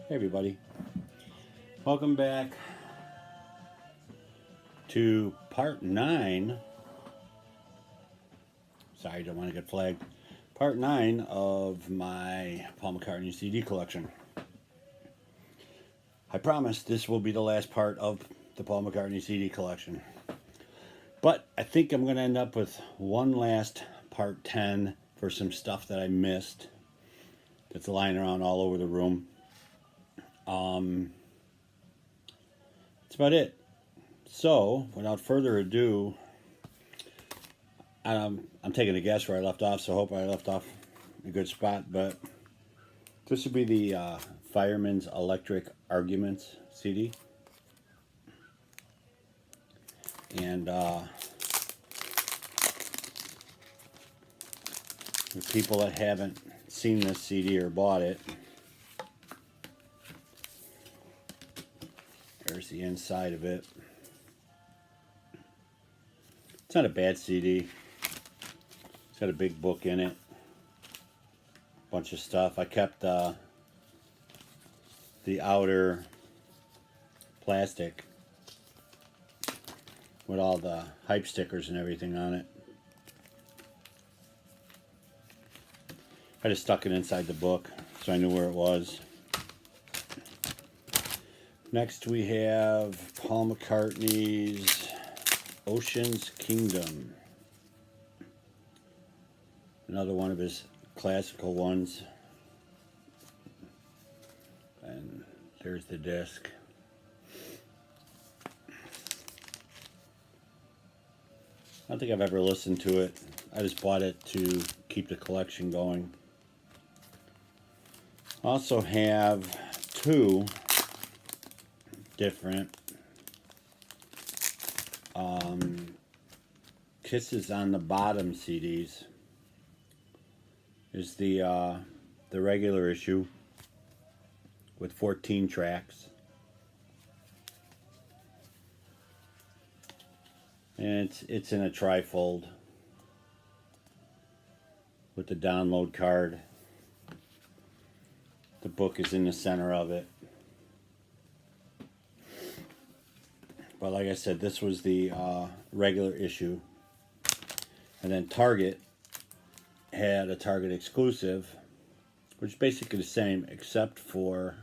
Hey everybody, welcome back to part 9. Sorry, don't want to get flagged. Part 9 of my Paul McCartney CD collection. I promise this will be the last part of the Paul McCartney CD collection. But I think I'm going to end up with one last part 10 for some stuff that I missed that's lying around all over the room. That's about it. So, without further ado, I'm taking a guess where I left off, so I hope I left off in a good spot. But this would be the Fireman's Electric Arguments CD. And for people that haven't seen this CD or bought it, there's the inside of it. It's not a bad CD. It's got a big book in it. Bunch of stuff. I kept the outer plastic with all the hype stickers and everything on it. I just stuck it inside the book so I knew where it was. Next we have Paul McCartney's Ocean's Kingdom. Another one of his classical ones. And there's the disc. I don't think I've ever listened to it. I just bought it to keep the collection going. I also have two different Kisses on the Bottom CDs. Is the regular issue with 14 tracks, and it's in a trifold with the download card. The book is in the center of it. But like I said, this was the regular issue. And then Target had a Target exclusive, which is basically the same except for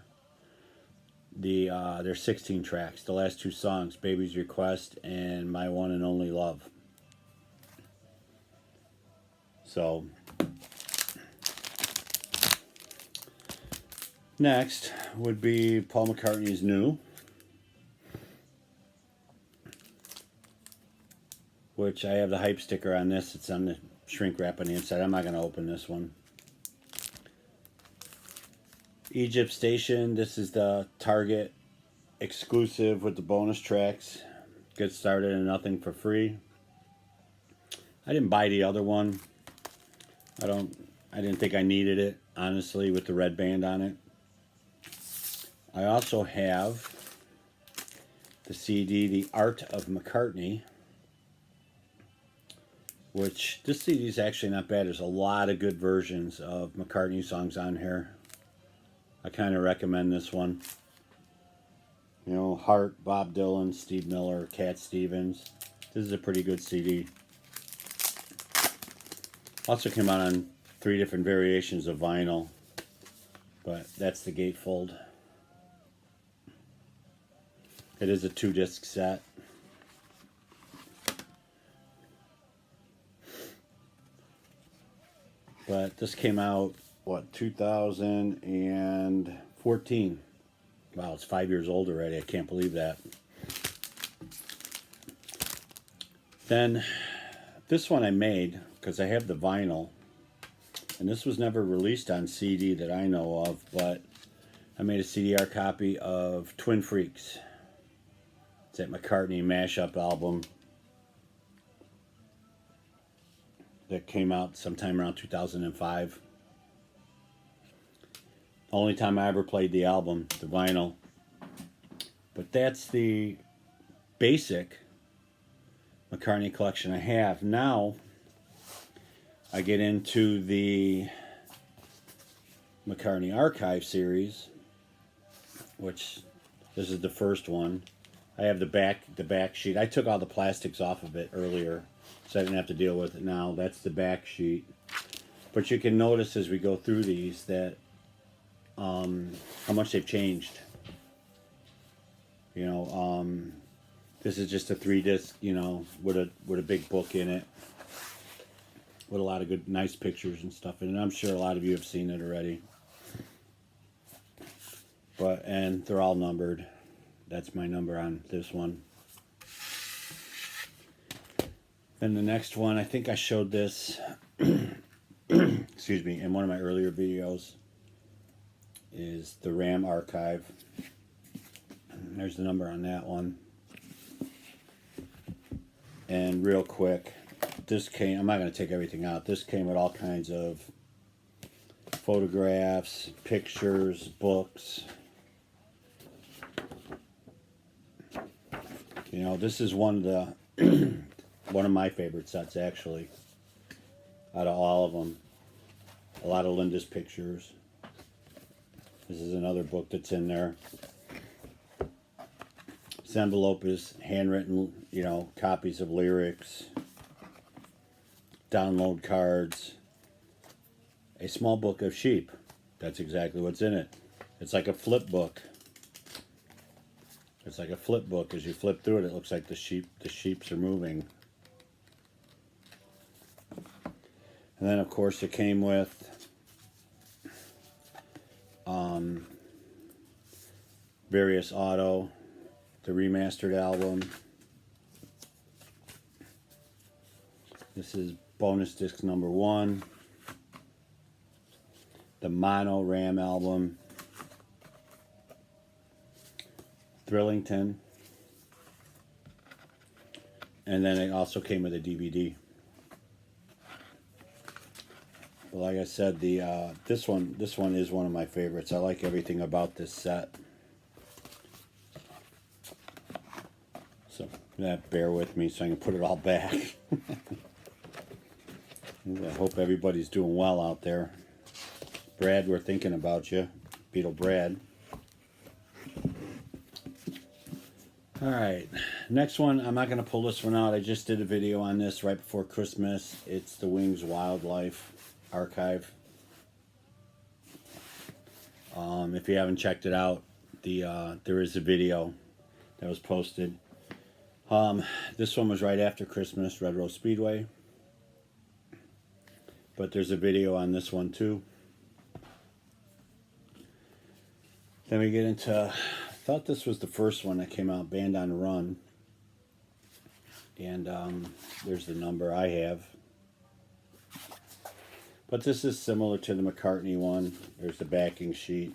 the their 16 tracks. The last two songs, Baby's Request and My One and Only Love. So, next would be Paul McCartney's New, which I have the hype sticker on this. It's on the shrink wrap on the inside. I'm not going to open this one. Egypt Station. This is the Target exclusive with the bonus tracks. Get Started and Nothing for Free. I didn't buy the other one. I didn't think I needed it, honestly, with the red band on it. I also have the CD, The Art of McCartney, which this CD is actually not bad. There's a lot of good versions of McCartney songs on here. I kind of recommend this one. You know, Hart, Bob Dylan, Steve Miller, Cat Stevens. This is a pretty good CD. Also came out on 3 different variations of vinyl, but that's the gatefold. It is a 2-disc set. But this came out, 2014. Wow, it's 5 years old already. I can't believe that. Then, this one I made, because I have the vinyl. And this was never released on CD that I know of, but I made a CDR copy of Twin Freaks. It's that McCartney mashup album that came out sometime around 2005. Only time I ever played the album, the vinyl. But that's the basic McCartney collection I have. Now I get into the McCartney Archive series, which this is the first one. I have the back sheet. I took all the plastics off of it earlier, so I didn't have to deal with it now. That's the back sheet. But you can notice as we go through these that how much they've changed. You know, this is just a 3-disc, you know, with a big book in it, with a lot of good, nice pictures and stuff. And I'm sure a lot of you have seen it already. And they're all numbered. That's my number on this one. And the next one, I think I showed this, excuse me, in one of my earlier videos, is the RAM archive. And there's the number on that one. And real quick, this came, I'm not going to take everything out. This came with all kinds of photographs, pictures, books. You know, this is one of the one of my favorite sets, actually, out of all of them. A lot of Linda's pictures. This is another book that's in there. This envelope is handwritten, you know, copies of lyrics, download cards, a small book of sheep. That's exactly what's in it. It's like a flip book. It's like a flip book. As you flip through it, it looks like the sheeps are moving. And then, of course, it came with Various Auto, the remastered album. This is bonus disc number 1. The mono RAM album. Thrillington. And then it also came with a DVD. But like I said, this one is one of my favorites. I like everything about this set. So bear with me so I can put it all back. I hope everybody's doing well out there. Brad, we're thinking about you. Beatle Brad. Alright, next one, I'm not going to pull this one out. I just did a video on this right before Christmas. It's the Wings Wildlife Archive. If you haven't checked it out, there is a video that was posted. This one was right after Christmas, Red Rose Speedway. But there's a video on this one too. Then we get into, I thought this was the first one that came out, Band on the Run. And there's the number I have. But this is similar to the McCartney one. There's the backing sheet.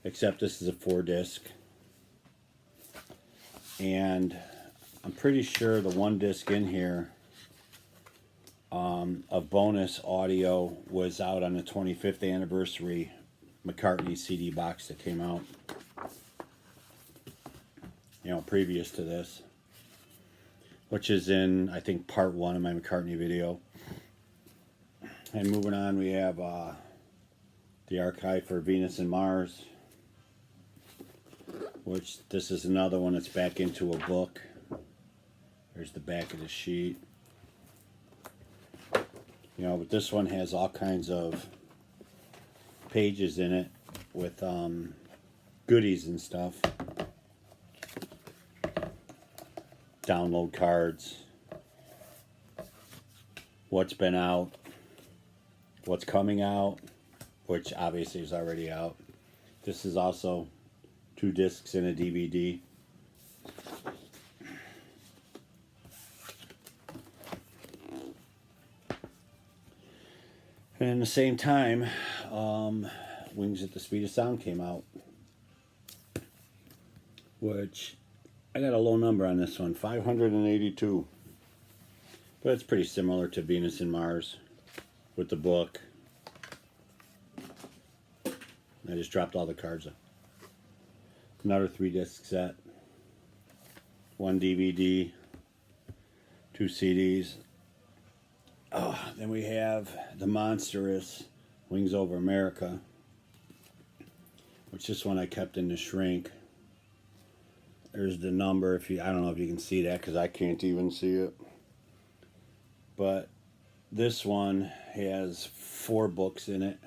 Except this is a 4-disc. And I'm pretty sure the one disc in here of bonus audio was out on the 25th anniversary McCartney CD box that came out, you know, previous to this, which is in, I think, part 1 of my McCartney video. And moving on, we have the archive for Venus and Mars, which this is another one that's back into a book. There's the back of the sheet. You know, but this one has all kinds of pages in it with goodies and stuff. Download cards. What's been out. What's coming out. Which obviously is already out. This is also 2 discs and a DVD. And at the same time, Wings at the Speed of Sound came out, which I got a low number on this one, 582. But it's pretty similar to Venus and Mars with the book. I just dropped all the cards. Another 3-disc set, 1 DVD, 2 CDs. Oh, then we have the monstrous Wings Over America, which this one I kept in the shrink. There's the number. If you, I don't know if you can see that because I can't even see it. But this one has 4 books in it.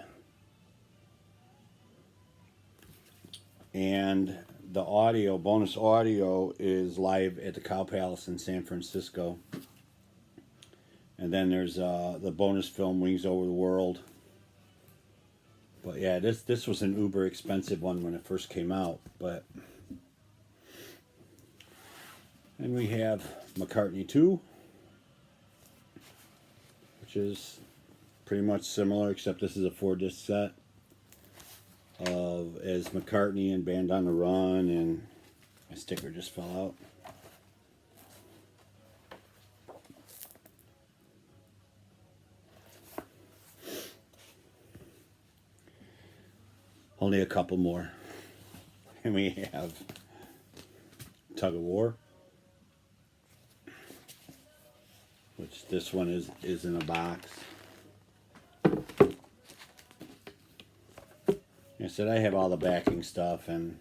And the audio, bonus audio, is live at the Cow Palace in San Francisco. And then there's the bonus film, Wings Over the World. But yeah, this was an uber expensive one when it first came out. But and we have McCartney 2, which is pretty much similar, except this is a 4-disc set of as McCartney and Band on the Run, and my sticker just fell out. Only a couple more. And we have Tug of War, which this one is in a box. I said I have all the backing stuff and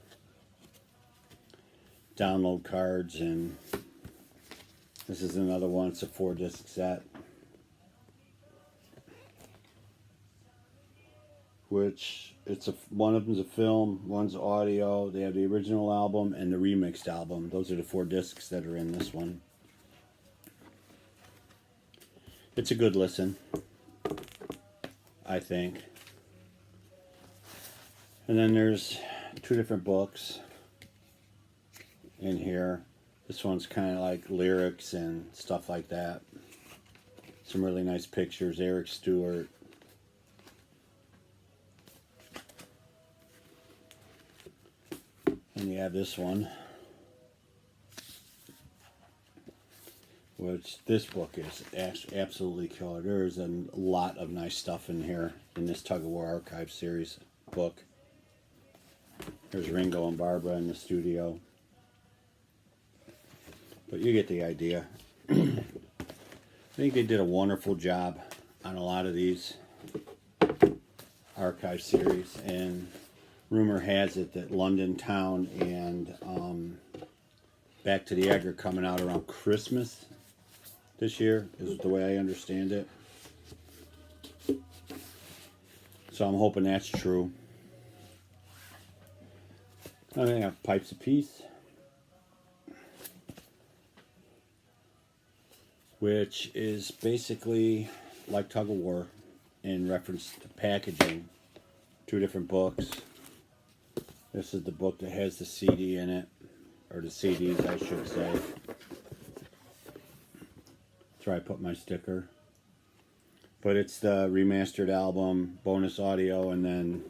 download cards, and this is another one. It's a 4-disc set, which one of them's a film, one's audio. They have the original album and the remixed album. Those are the 4 discs that are in this one. It's a good listen, I think. And then there's 2 different books in here. This one's kind of like lyrics and stuff like that. Some really nice pictures. Eric Stewart. And you have this one, which this book is absolutely killer. There's a lot of nice stuff in here in this Tug of War Archive series book. There's Ringo and Barbara in the studio. But you get the idea. I think they did a wonderful job on a lot of these archive series, and rumor has it that London Town and Back to the Egg are coming out around Christmas this year, is the way I understand it. So I'm hoping that's true. I have Pipes of Peace, which is basically like Tug of War in reference to packaging. 2 different books. This is the book that has the CD in it, or the CDs, I should say. That's where I put my sticker. But it's the remastered album, bonus audio, and then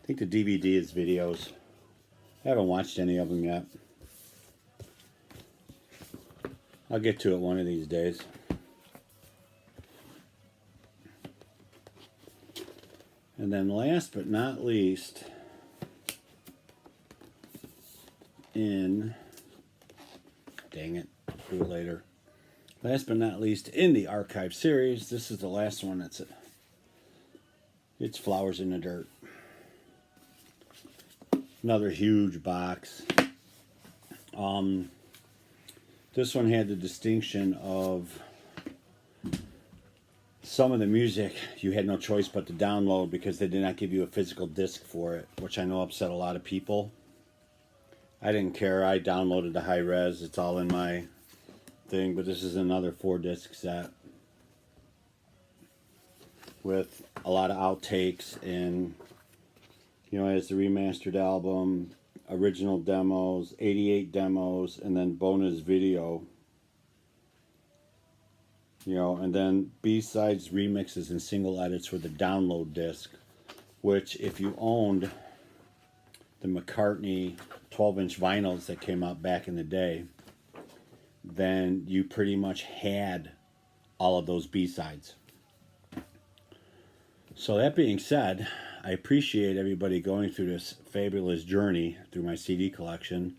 I think the DVD is videos. I haven't watched any of them yet. I'll get to it one of these days. And then last but not least, dang it, do it later. Last but not least, in the archive series, this is the last one. It's Flowers in the Dirt. Another huge box. This one had the distinction of some of the music you had no choice but to download because they did not give you a physical disc for it, which I know upset a lot of people. I didn't care. I downloaded the high res. It's all in my thing, but this is another 4-disc set with a lot of outtakes, and you know, it has the remastered album, original demos, 88 demos, and then bonus video. You know, and then B-sides, remixes, and single edits with the download disc, which if you owned the McCartney 12-inch vinyls that came out back in the day, then you pretty much had all of those B-sides. So that being said, I appreciate everybody going through this fabulous journey through my CD collection.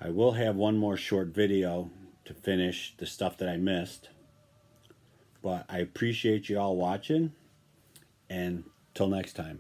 I will have one more short video to finish the stuff that I missed. But I appreciate you all watching, and till next time.